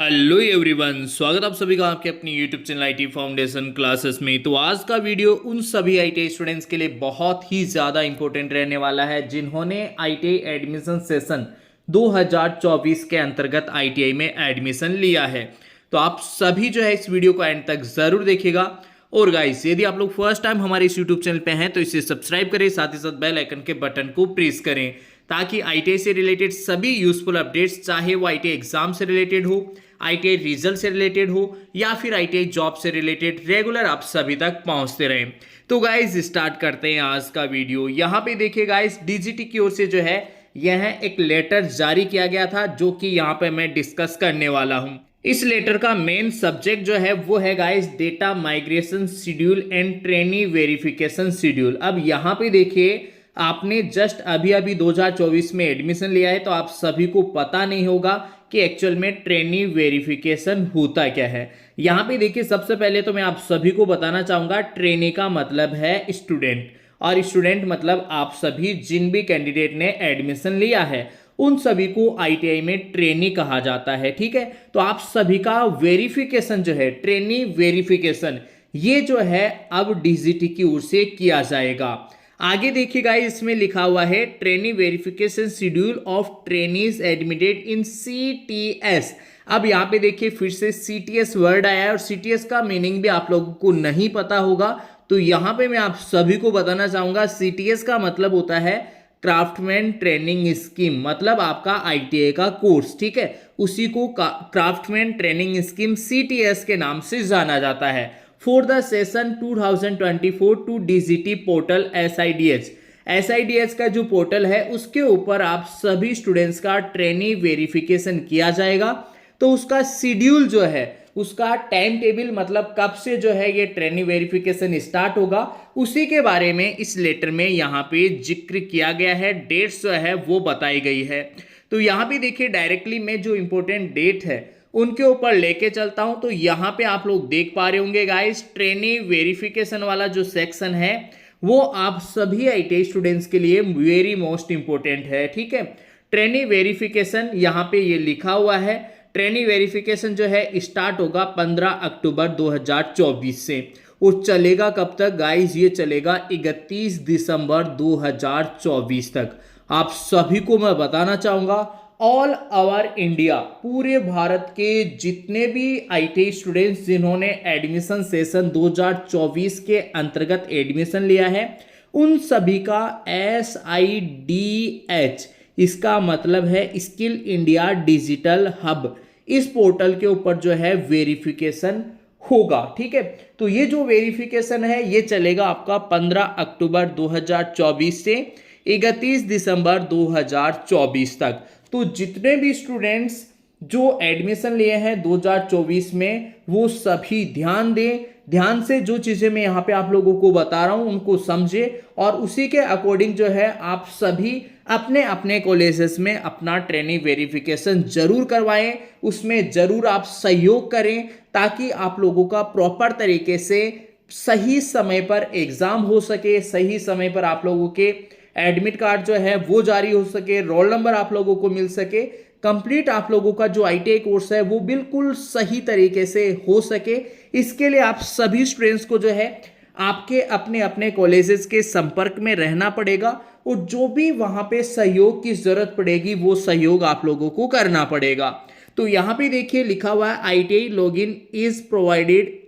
Hello everyone, स्वागत आप सभी का आपके अपनी YouTube channel IT foundation classes में। तो आज का वीडियो उन सभी आईटीआई स्टूडेंट्स के लिए बहुत ही ज़्यादा इंपॉर्टेंट रहने वाला है जिन्होंने आईटीआई एडमिशन सेशन 2024 के अंतर्गत आईटीआई में एडमिशन लिया है। तो आप सभी जो है इस वीडियो को एंड तक ज़रूर देखिएगा। और गाइस, यदि आप लोग फर्स्ट टाइम हमारे इस यूट्यूब चैनल पे हैं तो इसे सब्सक्राइब करें, साथ ही साथ बेल आइकन के बटन को प्रेस करें ताकि आईटीआई से रिलेटेड सभी यूजफुल अपडेट्स, चाहे वो आईटीआई एग्जाम से रिलेटेड हो, आईटीआई रिजल्ट से रिलेटेड हो या फिर आईटीआई जॉब से रिलेटेड, रेगुलर आप सभी तक पहुंचते रहें। तो गाइस स्टार्ट करते हैं आज का वीडियो। यहाँ पे देखिए गाइस, डीजीटी की ओर से जो है यह एक लेटर जारी किया गया था जो कि यहाँ पे मैं डिस्कस करने वाला हूँ। इस लेटर का मेन सब्जेक्ट जो है वो है guys data migration schedule and trainee verification schedule. अब यहाँ पे देखिए, आपने जस्ट अभी अभी 2024 में एडमिशन लिया है तो आप सभी को पता नहीं होगा कि एक्चुअल में ट्रेनी वेरिफिकेशन होता क्या है। यहाँ पे देखिए, सबसे पहले तो मैं आप सभी को बताना चाहूंगा, ट्रेनी का मतलब है स्टूडेंट, और स्टूडेंट मतलब आप सभी जिन भी कैंडिडेट ने एडमिशन लिया है उन सभी को आईटीआई में ट्रेनी कहा जाता है। ठीक है, तो आप सभी का वेरिफिकेशन जो है, ट्रेनी वेरिफिकेशन, ये जो है अब डीजीटी की ओर से किया जाएगा। आगे देखिएगा, इसमें लिखा हुआ है trainee verification schedule of trainees admitted in CTS. अब यहाँ पे देखिए फिर से सीटीएस वर्ड आया है और सीटीएस का मीनिंग भी आप लोगों को नहीं पता होगा, तो यहाँ पे मैं आप सभी को बताना चाहूंगा, सीटीएस का मतलब होता है क्राफ्टमैन ट्रेनिंग स्कीम, मतलब आपका आईटीआई का कोर्स। ठीक है, उसी को क्राफ्टमैन ट्रेनिंग स्कीम सीटीएस के नाम से जाना जाता है। For the session 2024 to DGT portal SIDH का जो पोर्टल है उसके ऊपर आप सभी स्टूडेंट्स का ट्रेनी वेरिफिकेशन किया जाएगा। तो उसका शेड्यूल जो है, उसका टाइम टेबल, मतलब कब से जो है ये ट्रेनी वेरिफिकेशन स्टार्ट होगा, उसी के बारे में इस लेटर में यहाँ पे जिक्र किया गया है। डेट्स जो है वो बताई गई है। तो यहाँ पे देखिए, डायरेक्टली मैं जो इंपॉर्टेंट डेट है उनके ऊपर लेके चलता हूं। तो यहाँ पे आप लोग देख पा रहे होंगे गाइस, ट्रेनी वेरिफिकेशन वाला जो सेक्शन है वो आप सभी आईटीआई स्टूडेंट्स के लिए वेरी मोस्ट इंपॉर्टेंट है। ठीक है, ट्रेनी वेरिफिकेशन यहाँ पे ये लिखा हुआ है। ट्रेनी वेरिफिकेशन जो है स्टार्ट होगा 15 अक्टूबर 2024 से, और चलेगा कब तक गाइस? ये चलेगा 31 दिसंबर 2024 तक। आप सभी को मैं बताना चाहूंगा, ऑल ओवर इंडिया, पूरे भारत के जितने भी आईटीआई स्टूडेंट्स जिन्होंने एडमिशन सेशन 2024 के अंतर्गत एडमिशन लिया है, उन सभी का SIDH, इसका मतलब है स्किल इंडिया डिजिटल हब, इस पोर्टल के ऊपर जो है वेरिफिकेशन होगा। ठीक है, तो ये जो वेरिफिकेशन है ये चलेगा आपका 15 अक्टूबर 2024 से 31 दिसंबर 2024 तक। तो जितने भी स्टूडेंट्स जो एडमिशन लिए हैं 2024 में, वो सभी ध्यान दें, ध्यान से जो चीजें मैं यहाँ पे आप लोगों को बता रहा हूँ उनको समझे, और उसी के अकॉर्डिंग जो है आप सभी अपने अपने कॉलेजेस में अपना ट्रेनिंग वेरिफिकेशन जरूर करवाएं, उसमें जरूर आप सहयोग करें ताकि आप लोगों का प्रॉपर तरीके से सही समय पर एग्जाम हो सके, सही समय पर आप लोगों के एडमिट कार्ड जो है वो जारी हो सके, रोल नंबर आप लोगों को मिल सके, कंप्लीट आप लोगों का जो आईटीआई कोर्स है वो बिल्कुल सही तरीके से हो सके। इसके लिए आप सभी स्टूडेंट्स को जो है आपके अपने अपने कॉलेजेस के संपर्क में रहना पड़ेगा, और जो भी वहां पे सहयोग की जरूरत पड़ेगी वो सहयोग आप लोगों को करना पड़ेगा। तो यहाँ पे देखिए लिखा हुआ है, ITI login is provided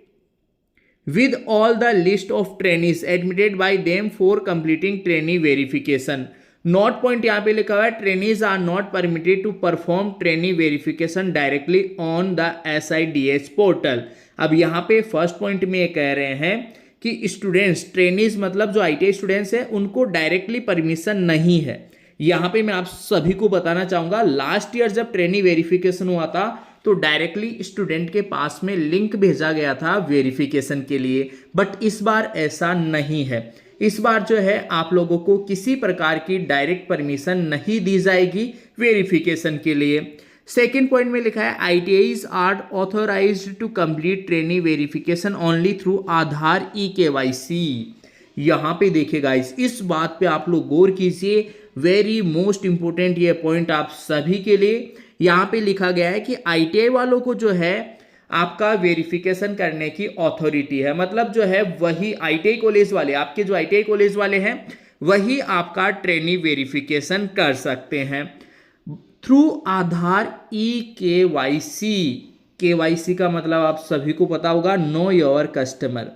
with all the list of trainees admitted by them for completing trainee verification. Note point यहाँ पे लिखा हुआ है, trainees are not permitted to perform trainee verification directly on the SIDH portal. अब यहाँ पे first point में ये कह रहे हैं कि स्टूडेंट्स, ट्रेनीज मतलब जो आईटीआई स्टूडेंट्स हैं उनको डायरेक्टली परमिशन नहीं है। यहाँ पे मैं आप सभी को बताना चाहूंगा, लास्ट ईयर जब ट्रेनी वेरिफिकेशन हुआ था तो डायरेक्टली स्टूडेंट के पास में लिंक भेजा गया था वेरिफिकेशन के लिए, बट इस बार ऐसा नहीं है। इस बार जो है आप लोगों को किसी प्रकार की डायरेक्ट परमिशन नहीं दी जाएगी वेरिफिकेशन के लिए। सेकेंड पॉइंट में लिखा है, ITIs are authorized to complete trainee verification only through Aadhaar eKYC। यहाँ पे देखिए गाइस, इस बात पे आप लोग गौर कीजिए, वेरी मोस्ट इंपोर्टेंट ये पॉइंट आप सभी के लिए यहाँ पे लिखा गया है कि ITI वालों को जो है आपका वेरिफिकेशन करने की अथॉरिटी है, मतलब जो है वही ITI कॉलेज वाले, आपके जो ITI कॉलेज वाले हैं वही आपका ट्रेनी वेरिफिकेशन कर सकते हैं थ्रू आधार eKYC। KYC का मतलब आप सभी को पता होगा, नो योर कस्टमर।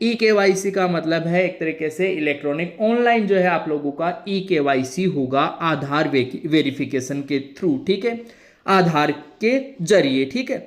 eKYC का मतलब है एक तरीके से इलेक्ट्रॉनिक ऑनलाइन जो है आप लोगों का eKYC होगा आधार वेरिफिकेशन के थ्रू, ठीक है, आधार के जरिए, ठीक है।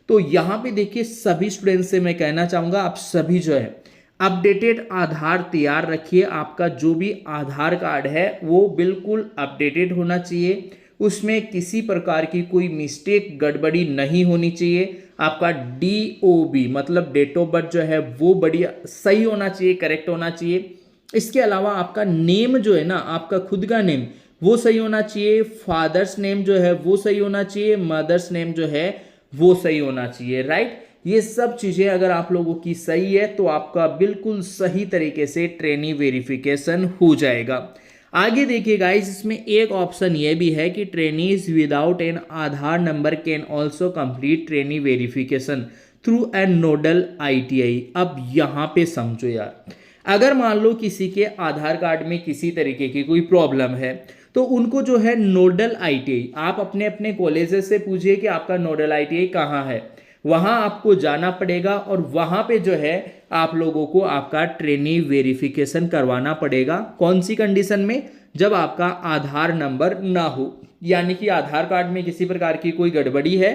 तो यहाँ पे देखिए सभी स्टूडेंट्स से मैं कहना चाहूँगा आप सभी जो है अपडेटेड आधार तैयार रखिए। आपका जो भी आधार कार्ड है वो बिल्कुल अपडेटेड होना चाहिए, उसमें किसी प्रकार की कोई मिस्टेक गड़बड़ी नहीं होनी चाहिए। आपका DOB मतलब डेट ऑफ बर्थ जो है वो बढ़िया सही होना चाहिए, करेक्ट होना चाहिए। इसके अलावा आपका नेम जो है ना, आपका खुद का नेम वो सही होना चाहिए, फादर्स नेम जो है वो सही होना चाहिए, मदर्स नेम जो है वो सही होना चाहिए, राइट। ये सब चीजें अगर आप लोगों की सही है तो आपका बिल्कुल सही तरीके से ट्रेनी वेरिफिकेशन हो जाएगा। आगे देखिए गाइस, इसमें एक ऑप्शन ये भी है कि trainees without an Aadhaar number can also complete trainee verification through an nodal ITI। अब यहाँ पे समझो यार, अगर मान लो किसी के आधार कार्ड में किसी तरीके की कोई प्रॉब्लम है तो उनको जो है नोडल ITI, आप अपने अपने कॉलेजेस से पूछिए कि आपका नोडल ITI कहाँ है, वहां आपको जाना पड़ेगा और वहां पे जो है आप लोगों को आपका ट्रेनी वेरिफिकेशन करवाना पड़ेगा। कौन सी कंडीशन में? जब आपका आधार नंबर ना हो, यानी कि आधार कार्ड में किसी प्रकार की कोई गड़बड़ी है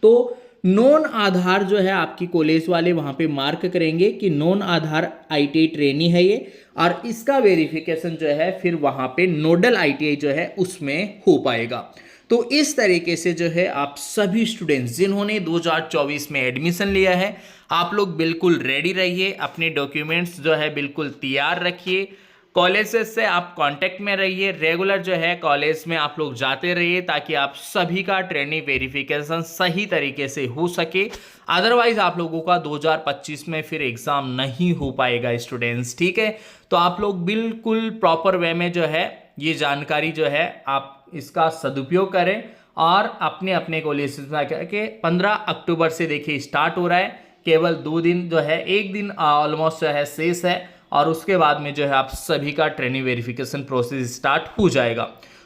तो नॉन आधार जो है आपकी कॉलेज वाले वहां पे मार्क करेंगे कि नॉन आधार ITI ट्रेनी है ये, और इसका वेरिफिकेशन जो है फिर वहां पे नोडल ITI जो है उसमें हो पाएगा। तो इस तरीके से जो है आप सभी स्टूडेंट्स जिन्होंने 2024 में एडमिशन लिया है, आप लोग बिल्कुल रेडी रहिए, अपने डॉक्यूमेंट्स जो है बिल्कुल तैयार रखिए, कॉलेजेस से आप कांटेक्ट में रहिए, रेगुलर जो है कॉलेज में आप लोग जाते रहिए ताकि आप सभी का ट्रेनी वेरिफिकेशन सही तरीके से हो सके। अदरवाइज आप लोगों का 2025 में फिर एग्जाम नहीं हो पाएगा स्टूडेंट्स, ठीक है। तो आप लोग बिल्कुल प्रॉपर वे में जो है ये जानकारी जो है आप इसका सदुपयोग करें और अपने अपने कॉलेज में करके 15 अक्टूबर से देखिए स्टार्ट हो रहा है, केवल 2 दिन जो है, 1 दिन ऑलमोस्ट जो है शेष है और उसके बाद में जो है आप सभी का ट्रेनिंग वेरिफिकेशन प्रोसेस स्टार्ट हो जाएगा।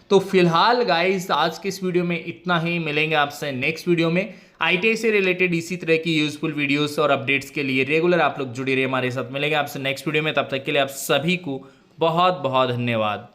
तो फिलहाल गाइस आज के इस वीडियो में इतना ही, मिलेंगे आपसे नेक्स्ट वीडियो में। ITI से रिलेटेड इसी तरह की यूजफुल वीडियोस और अपडेट्स के लिए रेगुलर आप लोग जुड़े रहिए हमारे साथ। मिलेंगे आपसे नेक्स्ट वीडियो में, तब तक के लिए आप सभी को बहुत बहुत धन्यवाद।